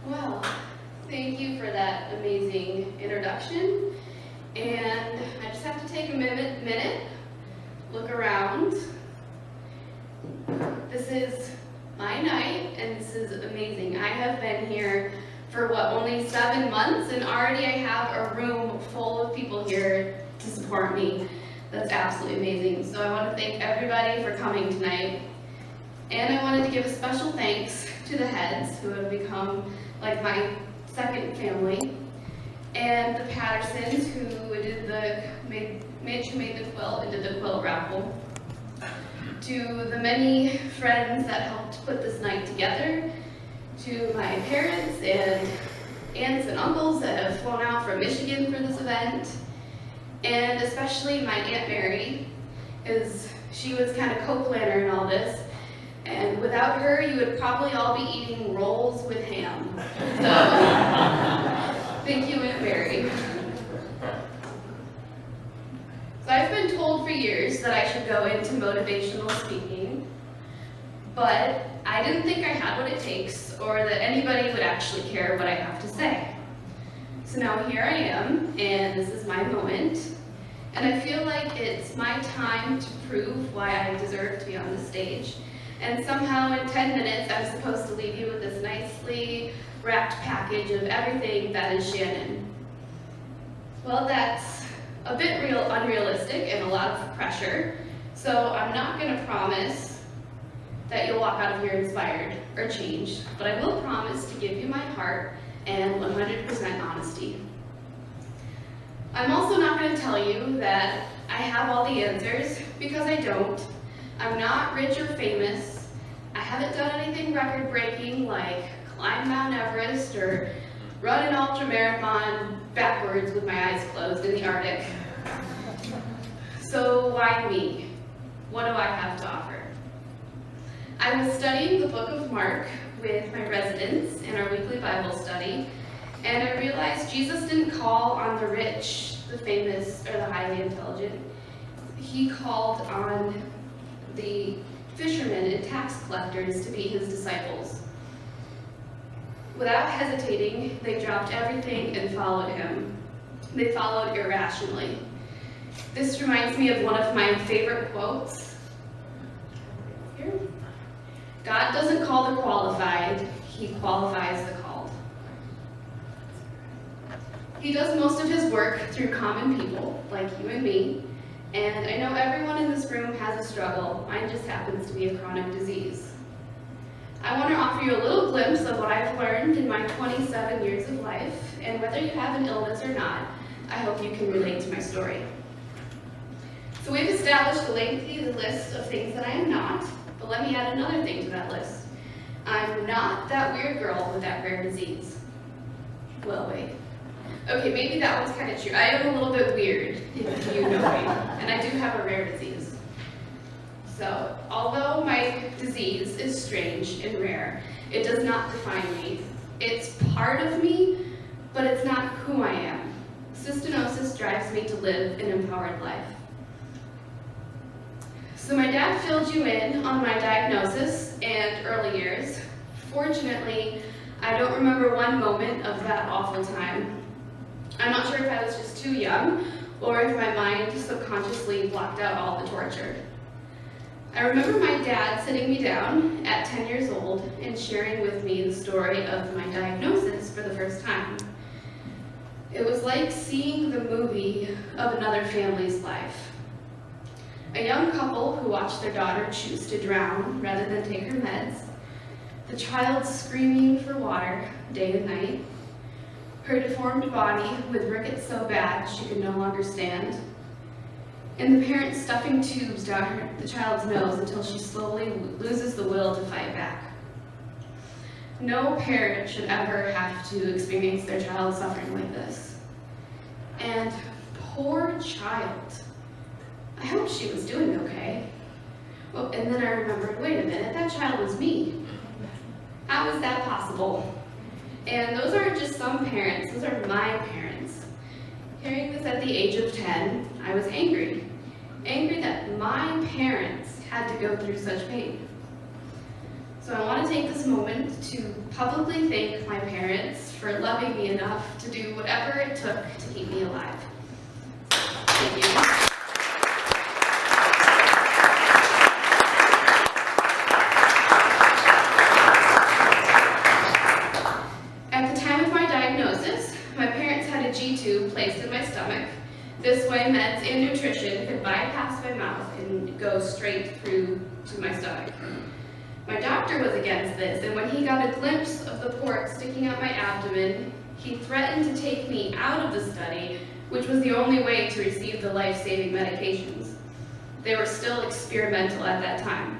Well, thank you for that amazing introduction. And I just have to take a minute, look around. This is my night, and this is amazing. I have been here for only 7 months, and already I have a room full of people here to support me. That's absolutely amazing. So I want to thank everybody for coming tonight. And I wanted to give a special thanks to the heads who have become like my second family, and the Pattersons who made the quilt and did the quilt raffle, to the many friends that helped put this night together, to my parents and aunts and uncles that have flown out from Michigan for this event, and especially my Aunt Mary, because she was kind of co-planner in all this. And without her, you would probably all be eating rolls with ham. So, thank you, Aunt Mary. So I've been told for years that I should go into motivational speaking, but I didn't think I had what it takes or that anybody would actually care what I have to say. So now here I am, and this is my moment, and I feel like it's my time to prove why I deserve to be on the stage. And somehow in 10 minutes, I'm supposed to leave you with this nicely wrapped package of everything that is Shannon. Well, that's a bit unrealistic and a lot of pressure, so I'm not going to promise that you'll walk out of here inspired or changed, but I will promise to give you my heart and 100% honesty. I'm also not going to tell you that I have all the answers, because I don't. I'm not rich or famous. I haven't done anything record-breaking like climb Mount Everest or run an ultramarathon backwards with my eyes closed in the Arctic. So why me? What do I have to offer? I was studying the book of Mark with my residents in our weekly Bible study, and I realized Jesus didn't call on the rich, the famous, or the highly intelligent. He called on the fishermen and tax collectors to be his disciples. Without hesitating, they dropped everything and followed him. They followed irrationally. This reminds me of one of my favorite quotes. Here. God doesn't call the qualified, he qualifies the called. He does most of his work through common people, like you and me, and I know everyone in this room has a struggle. Mine just happens to be a chronic disease. I want to offer you a little glimpse of what I've learned in my 27 years of life, and whether you have an illness or not, I hope you can relate to my story. So we've established a lengthy list of things that I am not, but let me add another thing to that list. I'm not that weird girl with that rare disease. Well, wait. Okay, maybe that one's kind of true. I am a little bit weird, if you know me, and I do have a rare disease. So, although my disease is strange and rare, it does not define me. It's part of me, but it's not who I am. Cystinosis drives me to live an empowered life. So my dad filled you in on my diagnosis and early years. Fortunately, I don't remember one moment of that awful time. I'm not sure if I was just too young, or if my mind subconsciously blocked out all the torture. I remember my dad sitting me down at 10 years old and sharing with me the story of my diagnosis for the first time. It was like seeing the movie of another family's life. A young couple who watched their daughter choose to drown rather than take her meds, the child screaming for water day and night, her deformed body with rickets so bad she could no longer stand, and the parent stuffing tubes down the child's nose until she slowly loses the will to fight back. No parent should ever have to experience their child suffering like this. And poor child. I hope she was doing okay. Well, and then I remembered, wait a minute, that child was me. How is that possible? And those aren't just some parents, those are my parents. Hearing this at the age of 10, I was angry. Angry that my parents had to go through such pain. So I want to take this moment to publicly thank my parents for loving me enough to do whatever it took to keep me alive. Thank you. G-tube placed in my stomach. This way, meds and nutrition could bypass my mouth and go straight through to my stomach. My doctor was against this, and when he got a glimpse of the port sticking out my abdomen, he threatened to take me out of the study, which was the only way to receive the life-saving medications. They were still experimental at that time.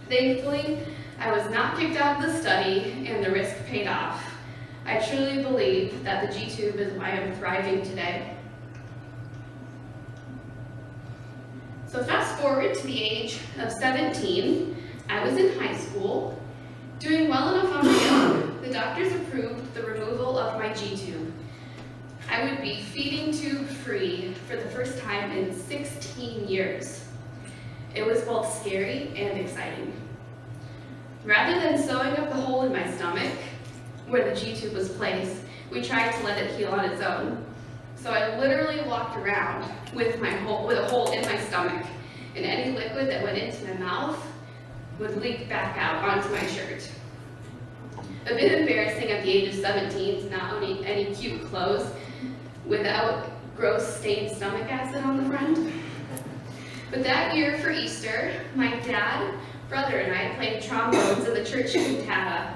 Thankfully, I was not kicked out of the study, and the risk paid off. I truly believe that the G-tube is why I'm thriving today. So fast forward to the age of 17, I was in high school, doing well enough on my own. The doctors approved the removal of my G-tube. I would be feeding tube free for the first time in 16 years. It was both scary and exciting. Rather than sewing up the hole in my stomach, where the G-tube was placed, we tried to let it heal on its own. So I literally walked around with a hole in my stomach, and any liquid that went into my mouth would leak back out onto my shirt. A bit embarrassing at the age of 17 to not own any cute clothes without gross stained stomach acid on the front. But that year for Easter, my dad, brother, and I played trombones in the church cantata.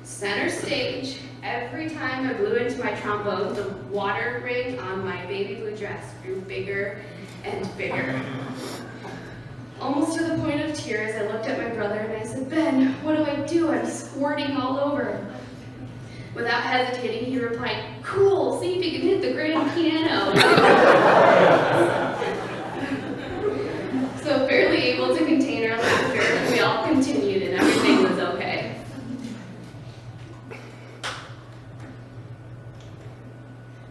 Center stage, every time I blew into my trombone, the water ring on my baby blue dress grew bigger and bigger. Almost to the point of tears, I looked at my brother and I said, "Ben, what do I do? I'm squirting all over." Without hesitating, he replied, "Cool, see if you can hit the grand piano." So barely able to contain our laughter, we all continued and everything was okay.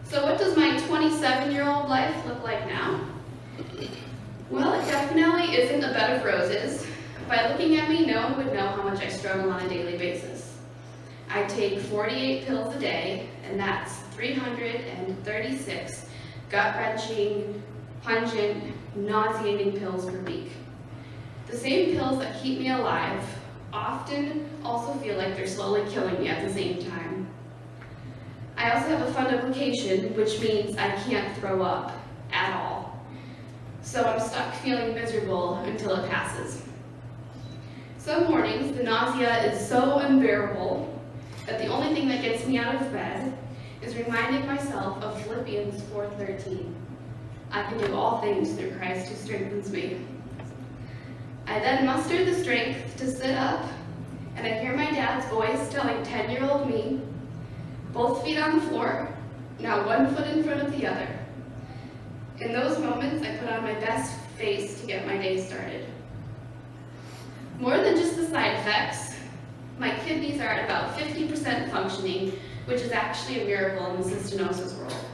So what does my 27-year-old life look like now? Well, it definitely isn't a bed of roses. By looking at me, no one would know how much I struggle on a daily basis. I take 48 pills a day, and that's 336 gut-wrenching, pungent, nauseating pills per week. The same pills that keep me alive often also feel like they're slowly killing me at the same time. I also have a fundoplication, which means I can't throw up at all. So I'm stuck feeling miserable until it passes. Some mornings, the nausea is so unbearable that the only thing that gets me out of bed is reminding myself of Philippians 4:13. I can do all things through Christ who strengthens me. I then muster the strength to sit up, and I hear my dad's voice telling 10-year-old me, both feet on the floor, now one foot in front of the other. In those moments, I put on my best face to get my day started. More than just the side effects, my kidneys are at about 50% functioning, which is actually a miracle in the cystinosis world.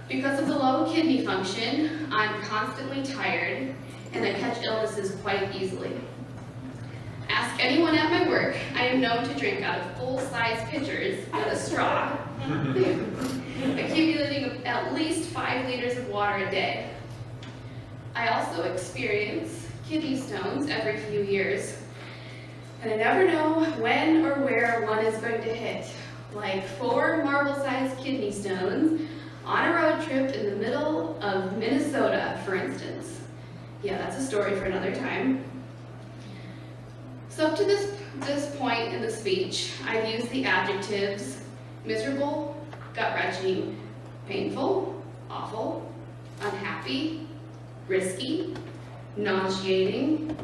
Because of the low kidney function, I'm constantly tired, and I catch illnesses quite easily. Ask anyone at my work, I am known to drink out of full-size pitchers with a straw, accumulating at least 5 liters of water a day. I also experience kidney stones every few years, and I never know when or where one is going to hit, like 4 marble-sized kidney stones on a road trip in the middle of Minnesota, for instance. Yeah, that's a story for another time. So up to this point in the speech, I've used the adjectives miserable, gut-wrenching, painful, awful, unhappy, risky, nauseating.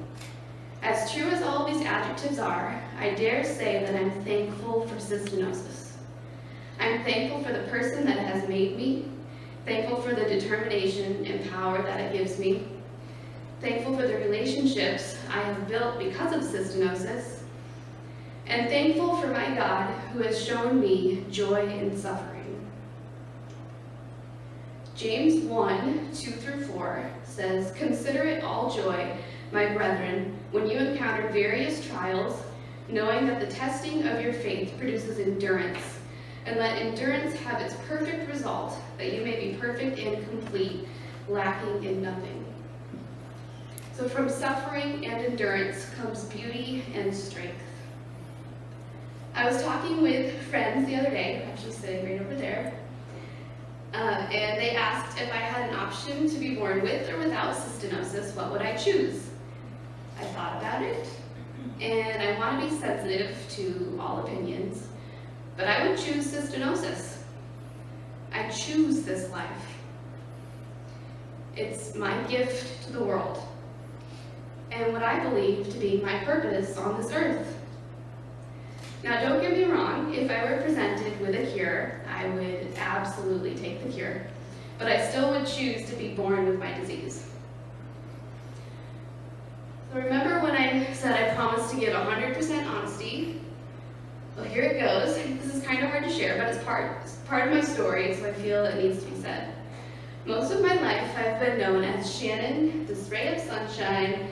As true as all these adjectives are, I dare say that I'm thankful for cystinosis. I'm thankful for the person that it has made me, thankful for the determination and power that it gives me, thankful for the relationships I have built because of cystinosis, and thankful for my God who has shown me joy in suffering. James 1:2-4 says, "Consider it all joy, my brethren, when you encounter various trials, knowing that the testing of your faith produces endurance, and let endurance have its perfect result, that you may be perfect and complete, lacking in nothing. So from suffering and endurance comes beauty and strength. I was talking with friends the other day, actually sitting right over there, and they asked if I had an option to be born with or without cystinosis, what would I choose? I thought about it, and I want to be sensitive to all opinions, but I would choose cystinosis. I choose this life. It's my gift to the world, and what I believe to be my purpose on this earth. Now, don't get me wrong, if I were presented with a cure, I would absolutely take the cure, but I still would choose to be born with my disease. So remember when I said I promised to give 100% honesty? Well, here it goes. This is kind of hard to share, but it's part of my story, so I feel it needs to be said. Most of my life, I've been known as Shannon, this ray of sunshine,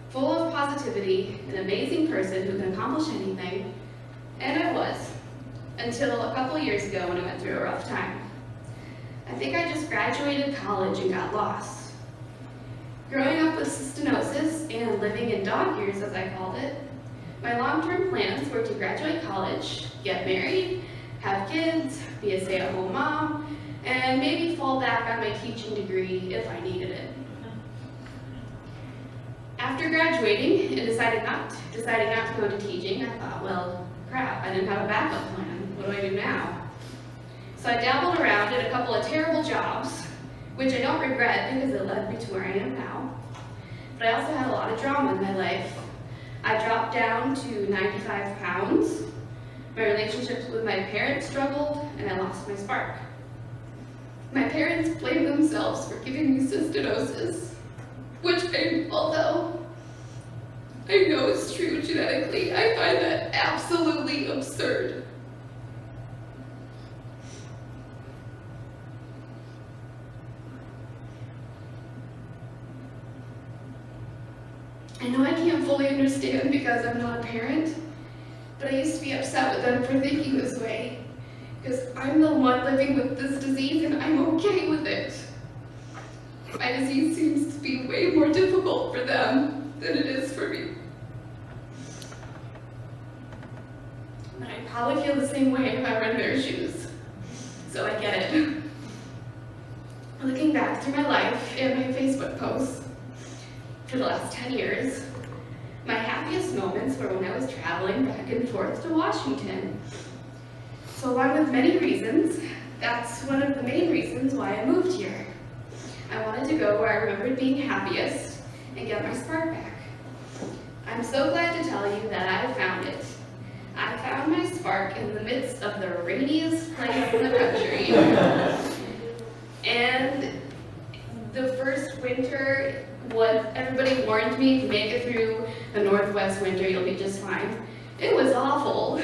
full of positivity, an amazing person who can accomplish anything. And I was, until a couple years ago when I went through a rough time. I think I just graduated college and got lost. Growing up with cystinosis and living in dog years, as I called it, my long-term plans were to graduate college, get married, have kids, be a stay-at-home mom, and maybe fall back on my teaching degree if I needed it. After graduating and deciding not to go to teaching, I thought, well, crap, I didn't have a backup plan. What do I do now? So I dabbled around, did a couple of terrible jobs, which I don't regret because it led me to where I am now. But I also had a lot of drama in my life. I dropped down to 95 pounds. My relationships with my parents struggled, and I lost my spark. My parents blamed themselves for giving me cystinosis, which, although I know it's true genetically, I find that absolutely absurd. I know I can't fully understand because I'm not a parent, but I used to be upset with them for thinking this way, because I'm the one living with this disease and I'm okay with it. My disease seems to be way more difficult for them than it is for me. But I probably feel the same way if I were in their shoes, so I get it. Looking back through my life and my Facebook posts for the last 10 years, my happiest moments were when I was traveling back and forth to Washington. So along with many reasons, that's one of the main reasons why I moved here. I wanted to go where I remembered being happiest and get my spark back. I'm so glad to tell you that I found it. I found my spark in the midst of the rainiest place in the country. And the first winter, what everybody warned me, if you make it through the Northwest winter, you'll be just fine. It was awful.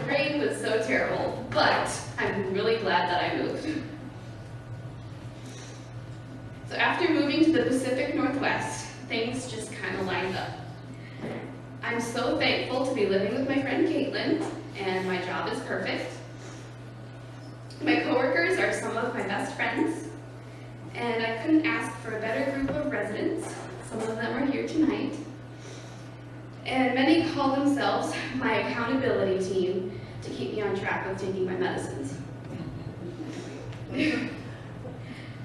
Rain was so terrible, but I'm really glad that I moved. So after moving to the Pacific Northwest, things just kind of lined up. I'm so thankful to be living with my friend Caitlin, and my job is perfect. My coworkers are some of my best friends, and I couldn't ask for a better group of residents. Some of them are here tonight. And many call themselves my accountability team to keep me on track with taking my medicines.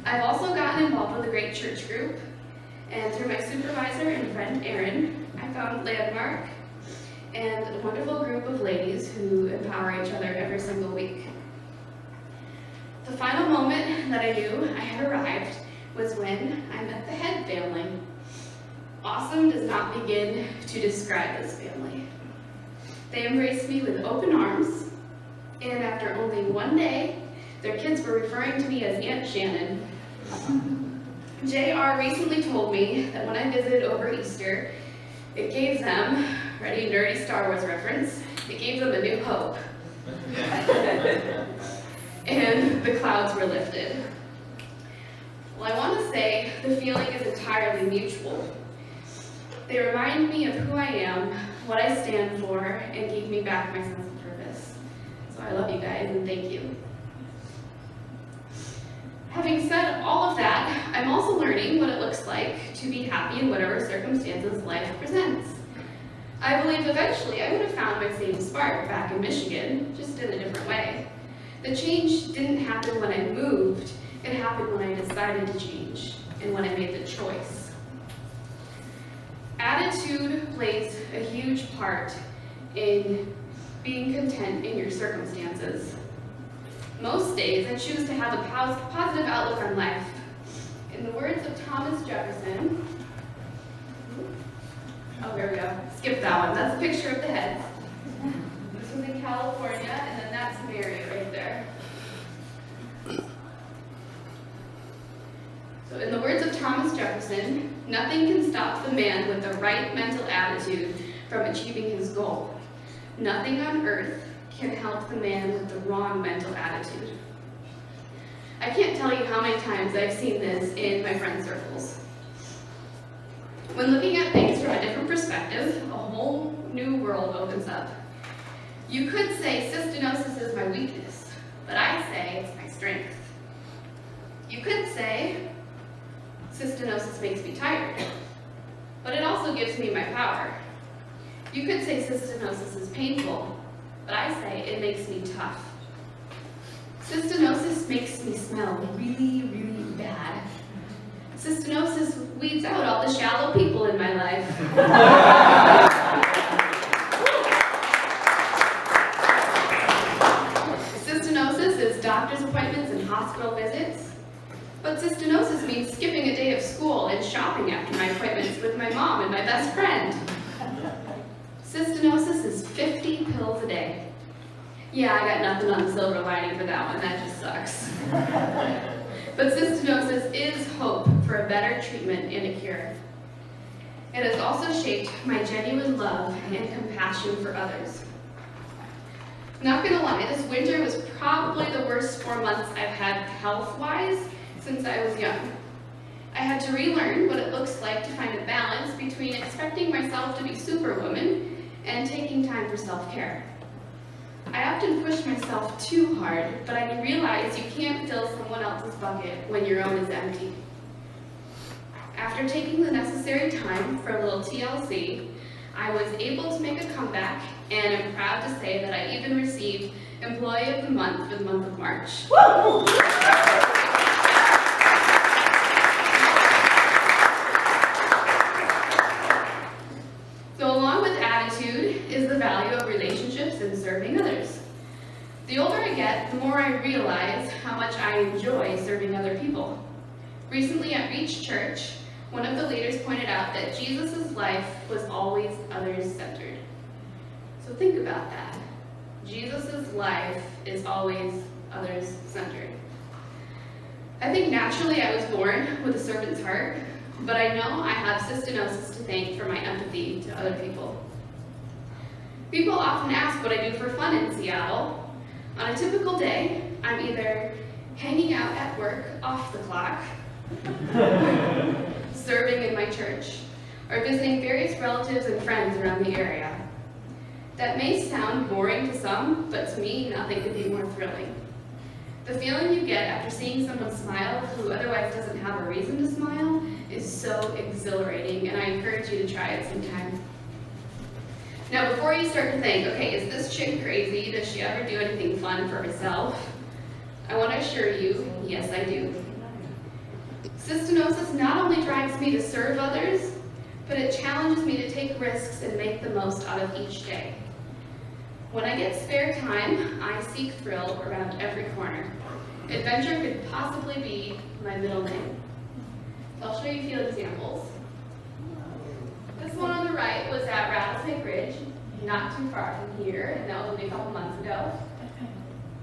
I've also gotten involved with a great church group, and through my supervisor and friend Erin, I found Landmark and a wonderful group of ladies who empower each other every single week. The final moment that I knew I had arrived was when I met the Head family. Awesome does not begin to describe this family. They embraced me with open arms, and after only one day, their kids were referring to me as Aunt Shannon. JR recently told me that when I visited over Easter, it gave them, ready, nerdy Star Wars reference, it gave them a new hope. And the clouds were lifted. Well, I want to say the feeling is entirely mutual. They remind me of who I am, what I stand for, and gave me back my sense of purpose. So I love you guys, and thank you. Having said all of that, I'm also learning what it looks like to be happy in whatever circumstances life presents. I believe eventually I would have found my same spark back in Michigan, just in a different way. The change didn't happen when I moved, it happened when I decided to change, and when I made the choice. Attitude plays a huge part in being content in your circumstances. Most days, I choose to have a positive outlook on life. In the words of Thomas Jefferson, oh, there we go, skip that one, that's a picture of the heads. This was in California, and then that's Mary right there. So in the words of Thomas Jefferson, nothing can stop the man with the right mental attitude from achieving his goal. Nothing on earth can help the man with the wrong mental attitude. I can't tell you how many times I've seen this in my friend circles. When looking at things from a different perspective, a whole new world opens up. You could say cystinosis is my weakness, but I say it's my strength. You could say cystinosis makes me tired, but it also gives me my power. You could say cystinosis is painful, but I say it makes me tough. Cystinosis makes me smell really, really bad. Cystinosis weeds out all the shallow people in my life. Cystinosis is doctor's appointments and hospital visits. But cystinosis means skipping a day of school and shopping after my appointments with my mom and my best friend. Cystinosis is 50 pills a day. Yeah, I got nothing on the silver lining for that one, that just sucks. But cystinosis is hope for a better treatment and a cure. It has also shaped my genuine love and compassion for others. Not gonna lie, this winter was probably the worst 4 months I've had health-wise since I was young. I had to relearn what it looks like to find a balance between expecting myself to be superwoman and taking time for self-care. I often push myself too hard, but I realize you can't fill someone else's bucket when your own is empty. After taking the necessary time for a little TLC, I was able to make a comeback, and I'm proud to say that I even received Employee of the Month for the month of March. Woo! So along with attitude is the value of relationships and serving others. The older I get, the more I realize how much I enjoy serving other people. Recently at Reach Church, one of the leaders pointed out that Jesus' life was always others-centered. So think about that. Jesus' life is always others-centered. I think naturally I was born with a servant's heart, but I know I have cystinosis to thank for my empathy to other people. People often ask what I do for fun in Seattle. On a typical day, I'm either hanging out at work off the clock, serving in my church, or visiting various relatives and friends around the area. That may sound boring to some, but to me, nothing could be more thrilling. The feeling you get after seeing someone smile who otherwise doesn't have a reason to smile is so exhilarating, and I encourage you to try it sometime. Now, before you start to think, okay, is this chick crazy? Does she ever do anything fun for herself? I want to assure you, yes, I do. Cystinosis not only drives me to serve others, but it challenges me to take risks and make the most out of each day. When I get spare time, I seek thrill around every corner. Adventure could possibly be my middle name. So I'll show you a few examples. This one on the right was at Rattlesnake Ridge, not too far from here, and that was only a couple months ago.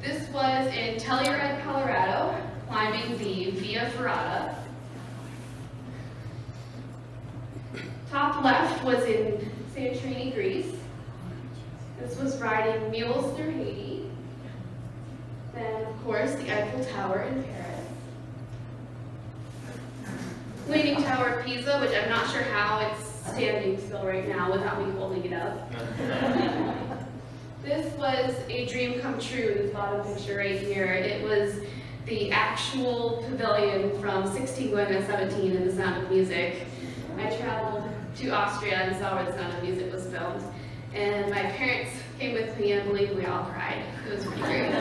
This was in Telluride, Colorado, climbing the Via Ferrata. Top left was in Santorini, Greece. This was riding mules through Haiti. Then, of course, the Eiffel Tower in Paris. Leaning Tower of Pisa, which I'm not sure how it's standing still right now without me holding it up. This was a dream come true, this bottom picture right here. It was the actual pavilion from 16 going to 17 in The Sound of Music. I traveled to Austria and saw where The Sound of Music was filmed. And my parents came with me, and I believe we all cried. It was pretty great.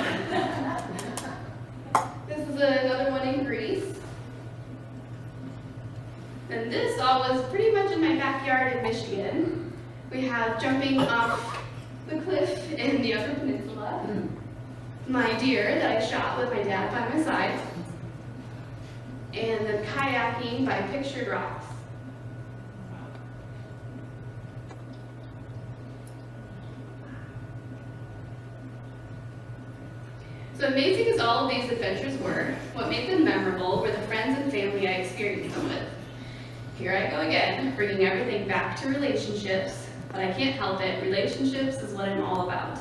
This is another one in Greece. And this all was pretty much in my backyard in Michigan. We have jumping off the cliff in the Upper Peninsula. My deer that I shot with my dad by my side. And then kayaking by pictured rocks. So amazing as all of these adventures were, what made them memorable were the friends and family I experienced them with. Here I go again, bringing everything back to relationships, but I can't help it. Relationships is what I'm all about.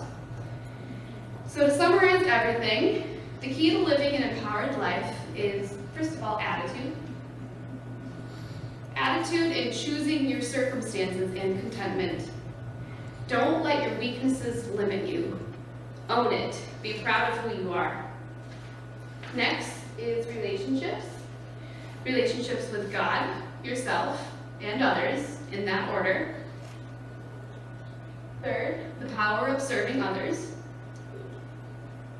So to summarize everything, the key to living an empowered life is, first of all, attitude. Attitude in choosing your circumstances and contentment. Don't let your weaknesses limit you. Own it. Be proud of who you are. Next is relationships. Relationships with God, yourself, and others, in that order. Third, the power of serving others.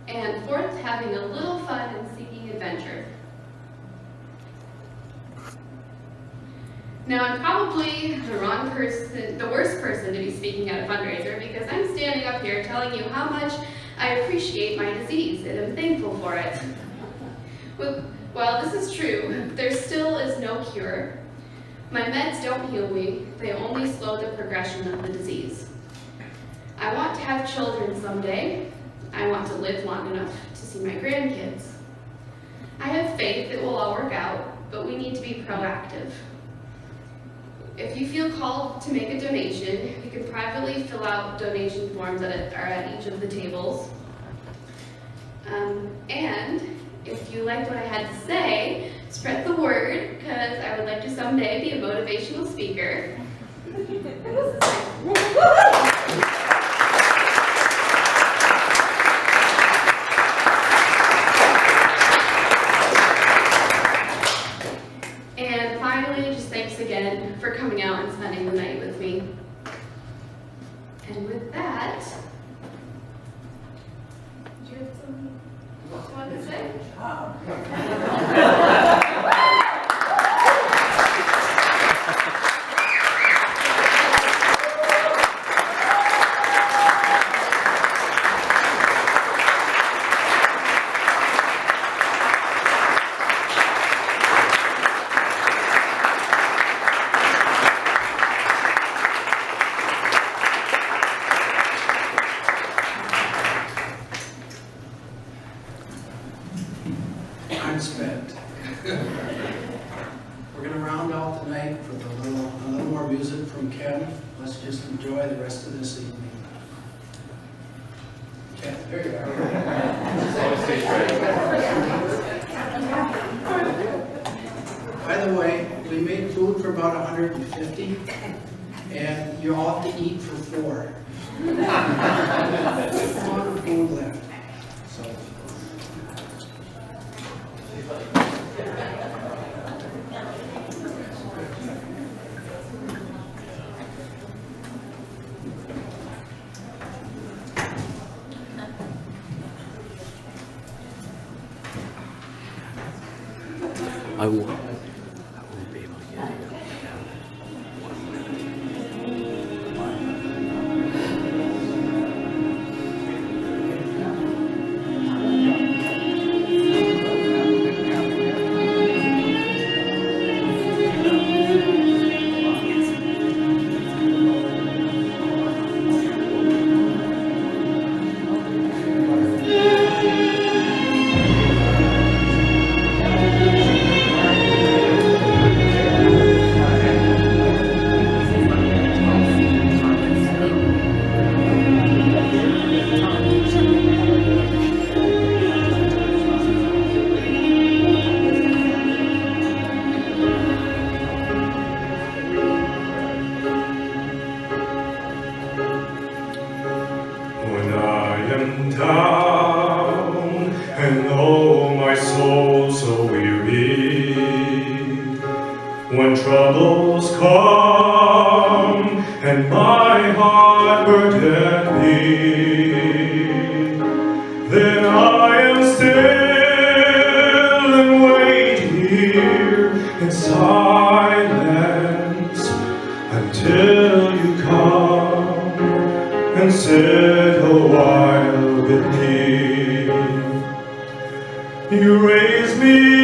And fourth, having a little fun and seeking adventure. Now, I'm probably the wrong person, the worst person to be speaking at a fundraiser, because I'm standing up here telling you how much I appreciate my disease and am thankful for it. While this is true, there still is no cure. My meds don't heal me, they only slow the progression of the disease. I want to have children someday. I want to live long enough to see my grandkids. I have faith it will all work out, but we need to be proactive. If you feel called to make a donation, you can privately fill out donation forms that are at each of the tables. And if you liked what I had to say, spread the word, because I would like to someday be a motivational speaker. And finally, just thanks again for coming out and spending the night with me. And with that, do you have something you want to say? I'm spent. We're going to round out the night with a little more music from Ken. Let's just enjoy the rest of this evening. Ken, there you are. By the way, we made food for about 150, and you all have to eat for 4. There's a lot of food left. So. I won't be able to get it. am down, and oh, my soul so weary. When troubles come, and my heart burden me, then I am still and wait here in silence until you come and sit a while with me. You raise me